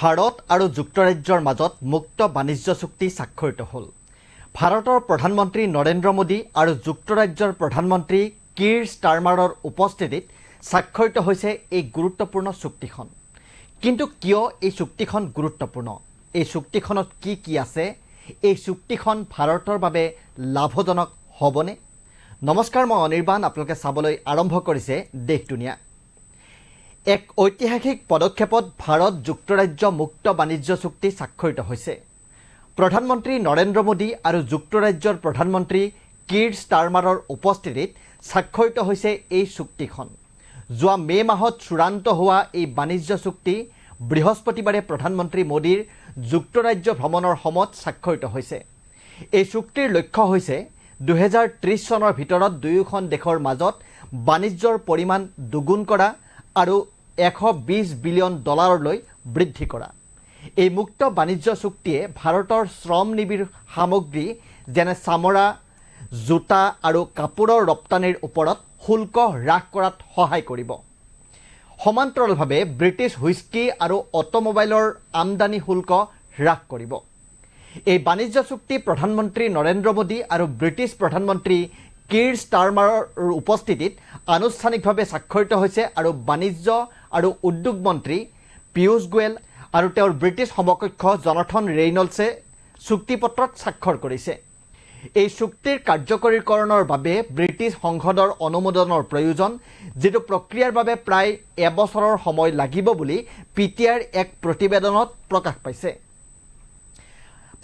ভাৰত আৰু যুক্তৰাজ্যৰ মাজত মুক্ত বাণিজ্য চুক্তি স্বাক্ষৰিত হ'ল। ভাৰতৰ প্ৰধানমন্ত্ৰী নৰেন্দ্ৰ মোদী আৰু যুক্তৰাজ্যৰ প্ৰধানমন্ত্ৰী কিৰ ষ্টাৰমাৰৰ উপস্থিতিত স্বাক্ষৰিত হৈছে এই গুৰুত্বপূৰ্ণ চুক্তিখন। কিন্তু কিয় এই চুক্তিখন গুৰুত্বপূৰ্ণ? এই চুক্তিখনত কি কি আছে? এই চুক্তিখন ভাৰতৰ বাবে লাভজনক হ'বনে? নমস্কাৰ, মই অনিৰ্বাণ। আপোনালোকে চাবলৈ আৰম্ভ কৰিছে দেশ দুনিয়া। এক ঐতিহাসিক পদক্ষেপত ভাৰত যুক্তৰাজ্য মুক্ত বাণিজ্য চুক্তি স্বাক্ষৰিত হৈছে। প্ৰধানমন্ত্ৰী নৰেন্দ্ৰ মোদী আৰু যুক্তৰাজ্যৰ প্ৰধানমন্ত্ৰী কিৰ ষ্টাৰমাৰৰ উপস্থিতিত স্বাক্ষৰিত হৈছে এই চুক্তিখন। যোৱা মে' মাহত চূড়ান্ত হোৱা এই বাণিজ্য চুক্তি বৃহস্পতিবাৰে প্ৰধানমন্ত্ৰী মোদীৰ যুক্তৰাজ্য ভ্ৰমণৰ সময়ত স্বাক্ষৰিত হৈছে। এই চুক্তিৰ লক্ষ্য হৈছে 2030 চনৰ ভিতৰত দুয়োখন দেশৰ মাজত বাণিজ্যৰ পৰিমাণ দুগুণ কৰা আৰু $120 বিলিয়ন বৃদ্ধি কৰা। এই মুক্ত বাণিজ্য চুক্তিয়ে ভাৰতৰ শ্ৰমনিবিড় সামগ্ৰী যেনে চামৰা, জোতা আৰু কাপোৰৰ ৰপ্তানিৰ ওপৰত শুল্ক হ্ৰাস কৰাত সহায় কৰিব। সমান্তৰালভাৱে ব্ৰিটিছ হুইস্কি আৰু অটোমোবাইলৰ আমদানি শুল্ক হ্ৰাস কৰিব। এই বাণিজ্য চুক্তি প্ৰধানমন্ত্ৰী নৰেন্দ্ৰ মোদী আৰু ব্ৰিটিছ প্ৰধানমন্ত্ৰী কিৰ ষ্টাৰমাৰৰ উপস্থিতিত আনুষ্ঠানিকভাৱে স্বাক্ষৰিত হৈছে আৰু বাণিজ্য আৰু উদ্যোগ মন্ত্ৰী পীয়ূষ গোৱেল আৰু তেওঁৰ ব্ৰিটিছ সমকক্ষ জনাথন ৰেইনল্ডছে চুক্তিপত্ৰত স্বাক্ষৰ কৰিছে। এই চুক্তিৰ কাৰ্যকৰীকৰণৰ বাবে ব্ৰিটিছ সংসদৰ অনুমোদনৰ প্ৰয়োজন, যিটো প্ৰক্ৰিয়াৰ বাবে প্ৰায় এবছৰৰ সময় লাগিব বুলি PTIৰ এক প্ৰতিবেদনত প্ৰকাশ পাইছে।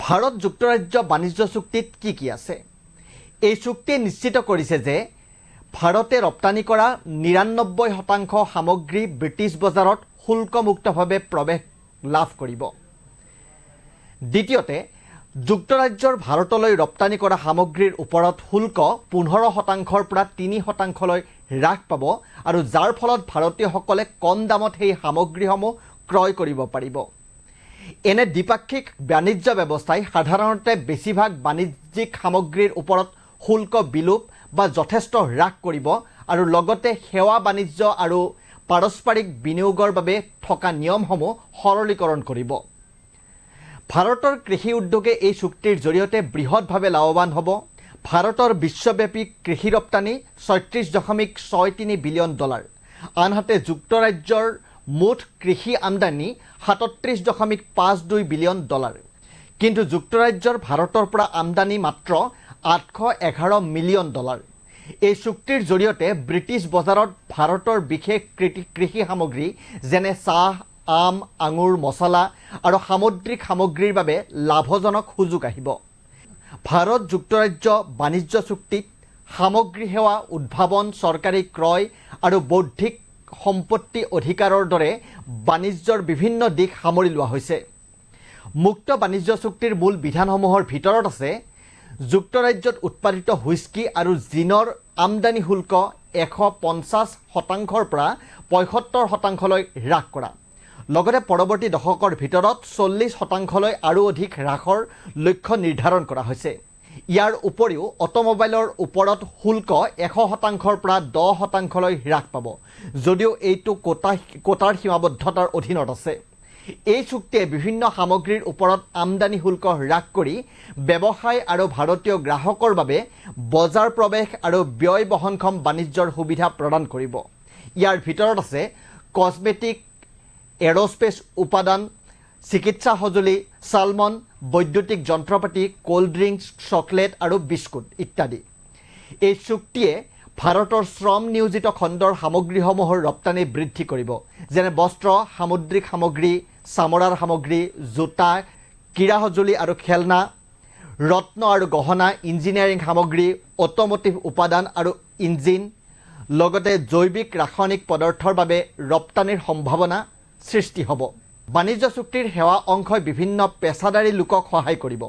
ভাৰত যুক্তৰাজ্য বাণিজ্য চুক্তিত কি কি আছে? এই চুক্তিয়ে নিশ্চিত কৰিছে যে ভাৰতে ৰপ্তানি কৰা 99% সামগ্ৰী ব্ৰিটিছ বজাৰত শুল্কমুক্তভাৱে প্ৰৱেশ লাভ কৰিব। দ্বিতীয়তে, যুক্তৰাজ্যৰ ভাৰতলৈ ৰপ্তানি কৰা সামগ্ৰীৰ ওপৰত শুল্ক 15%ৰ পৰা 3%লৈ হ্ৰাস পাব আৰু যাৰ ফলত ভাৰতীয়সকলে কম দামত সেই সামগ্ৰীসমূহ ক্ৰয় কৰিব পাৰিব। এনে দ্বিপাক্ষিক বাণিজ্য ব্যৱস্থাই সাধাৰণতে বেছিভাগ বাণিজ্যিক সামগ্ৰীৰ ওপৰত শুল্ক বিলোপ বা যথেষ্ট হ্ৰাস কৰিব আৰু লগতে সেৱা বাণিজ্য আৰু পাৰস্পৰিক বিনিয়োগৰ বাবে থকা নিয়মসমূহ সৰলীকৰণ কৰিব। ভাৰতৰ কৃষি উদ্যোগে এই চুক্তিৰ জৰিয়তে বৃহৎভাৱে লাভৱান হ'ব। ভাৰতৰ বিশ্বব্যাপী কৃষি ৰপ্তানি $36.63 বিলিয়ন, আনহাতে যুক্তৰাজ্যৰ মুঠ কৃষি আমদানি $37.52 বিলিয়ন। কিন্তু যুক্তৰাজ্যৰ ভাৰতৰ পৰা আমদানি মাত্ৰ $811 মিলিয়ন। এই চুক্তিৰ জৰিয়তে ব্ৰিটিছ বজাৰত ভাৰতৰ বিশেষ কৃষি সামগ্ৰী যেনে চাহ, আম, আঙুৰ, মছলা আৰু সামুদ্ৰিক সামগ্ৰীৰ বাবে লাভজনক সুযোগ আহিব। ভাৰত যুক্তৰাজ্য বাণিজ্য চুক্তিত সামগ্ৰী সেৱা, উদ্ভাৱন, চৰকাৰী ক্ৰয় আৰু বৌদ্ধিক সম্পত্তি অধিকাৰৰ দৰে বাণিজ্যৰ বিভিন্ন দিশ সামৰি লোৱা হৈছে। মুক্ত বাণিজ্য চুক্তিৰ মূল বিধানসমূহৰ ভিতৰত আছে যুক্তৰাজ্যত উৎপাদিত হুইস্কি আৰু জিনৰ আমদানি শুল্ক 150%ৰ পৰা 75%লৈ হ্ৰাস কৰা। লগতে পৰৱৰ্তী দশকৰ ভিতৰত 40%লৈ আৰু অধিক হ্ৰাসৰ লক্ষ্য নিৰ্ধাৰণ কৰা হৈছে। ইয়াৰ উপৰিও অটোমোবাইলৰ ওপৰত শুল্ক 100%ৰ পৰা 10%লৈ হ্ৰাস পাব, যদিও এইটো কোটাৰ সীমাবদ্ধতাৰ অধীনত আছে। এই চুক্তিয়ে বিভিন্ন সামগ্ৰীৰ ওপৰত আমদানি শুল্ক হ্ৰাস কৰি ব্যৱসায় আৰু ভাৰতীয় গ্ৰাহকৰ বাবে বজাৰ প্ৰৱেশ আৰু ব্যয় বহনক্ষম বাণিজ্যৰ সুবিধা প্ৰদান কৰিব। ইয়াৰ ভিতৰত আছে কছমেটিক, এৰ'স্পেচ উপাদান, চিকিৎসা সঁজুলি, চালমন, বৈদ্যুতিক যন্ত্ৰপাতি, কোল্ড ড্ৰিংকছ, চকলেট আৰু বিস্কুট ইত্যাদি। এই চুক্তিয়ে ভাৰতৰ শ্ৰম নিয়োজিত খণ্ডৰ সামগ্ৰীসমূহৰ ৰপ্তানি বৃদ্ধি কৰিব, যেনে বস্ত্ৰ, সামুদ্ৰিক সামগ্ৰী, চামৰাৰ সামগ্ৰী, জোতা, ক্ৰীড়া সঁজুলি আৰু খেলনা, ৰত্ন আৰু গহনা, ইঞ্জিনিয়াৰিং সামগ্ৰী, অটোমোটিভ উপাদান আৰু ইঞ্জিন, লগতে জৈৱিক ৰাসায়নিক পদাৰ্থৰ বাবে ৰপ্তানিৰ সম্ভাৱনা সৃষ্টি হ'ব। বাণিজ্য চুক্তিৰ সেৱা অংশই বিভিন্ন পেছাদাৰী লোকক সহায় কৰিব,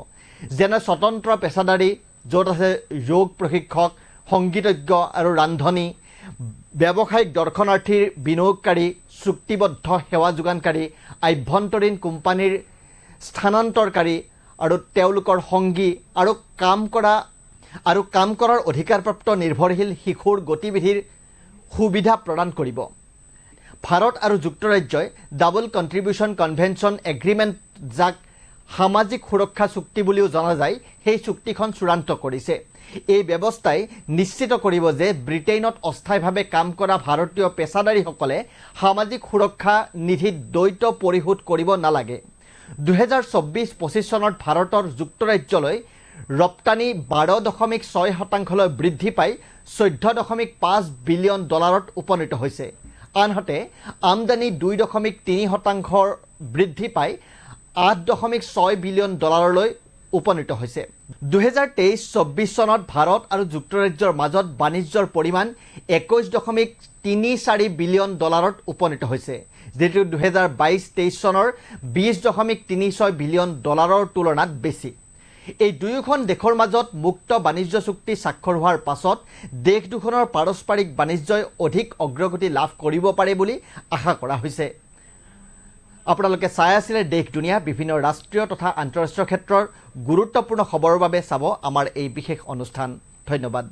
যেনে স্বতন্ত্ৰ পেছাদাৰী, য'ত আছে যোগ প্ৰশিক্ষক, সংগীতজ্ঞ আৰু ৰান্ধনী, ব্যৱসায়িক দৰ্শনাৰ্থীৰ বিনিয়োগকাৰী, চুক্তিবদ্ধ সেৱা যোগানকাৰী, আভ্যন্তৰীণ কোম্পানীৰ স্থানান্তৰকাৰী আৰু তেওঁলোকৰ সংগী আৰু কাম কৰাৰ অধিকাৰপ্ৰাপ্ত নিৰ্ভৰশীল শিশুৰ গতিবিধিৰ সুবিধা প্ৰদান কৰিব। ভাৰত আৰু যুক্তৰাজ্যই ডাবল কণ্ট্ৰিবিউশ্যন কনভেনশ্যন এগ্ৰিমেণ্ট, যাক সামাজিক সুৰক্ষা চুক্তি বুলিও জনা যায়, সেই চুক্তিখন চূড়ান্ত কৰিছে। এই ব্যৱস্থাই নিশ্চিত কৰিব যে ব্ৰিটেইনত অস্থায়ীভাৱে কাম কৰা ভাৰতীয় পেছাদাৰীসকলে সামাজিক সুৰক্ষা নিধিত দ্বৈত পৰিশোধ কৰিব নালাগে। 2024-25 চনত ভাৰতৰ যুক্তৰাজ্যলৈ ৰপ্তানি 12.6% বৃদ্ধি পাই $14.5 বিলিয়ন উপনীত হৈছে। আনহাতে আমদানি 2.3% বৃদ্ধি পাই $8.6 বিলিয়ন উপনীত হৈছে। 2023-24 চনত ভাৰত আৰু যুক্তৰাজ্যৰ মাজত বাণিজ্যৰ পৰিমাণ $21.34 বিলিয়ন উপনীত হৈছে, যিটো 2022-23 চনৰ $20.36 বিলিয়ন তুলনাত বেছি। এই দুয়োখন দেশৰ মাজত মুক্ত বাণিজ্য চুক্তি স্বাক্ষৰ হোৱাৰ পাছত দেশ দুখনৰ পাৰস্পৰিক বাণিজ্যই অধিক অগ্ৰগতি লাভ কৰিব পাৰে বুলি আশা কৰা হৈছে। আপোনালোকে চাই আছিলে দেশ দুনিয়া, বিভিন্ন ৰাষ্ট্ৰীয় তথা আন্তঃৰাষ্ট্ৰীয় ক্ষেত্ৰৰ গুৰুত্বপূৰ্ণ খবৰৰ বাবে চাব আমাৰ এই বিশেষ অনুষ্ঠান। ধন্যবাদ।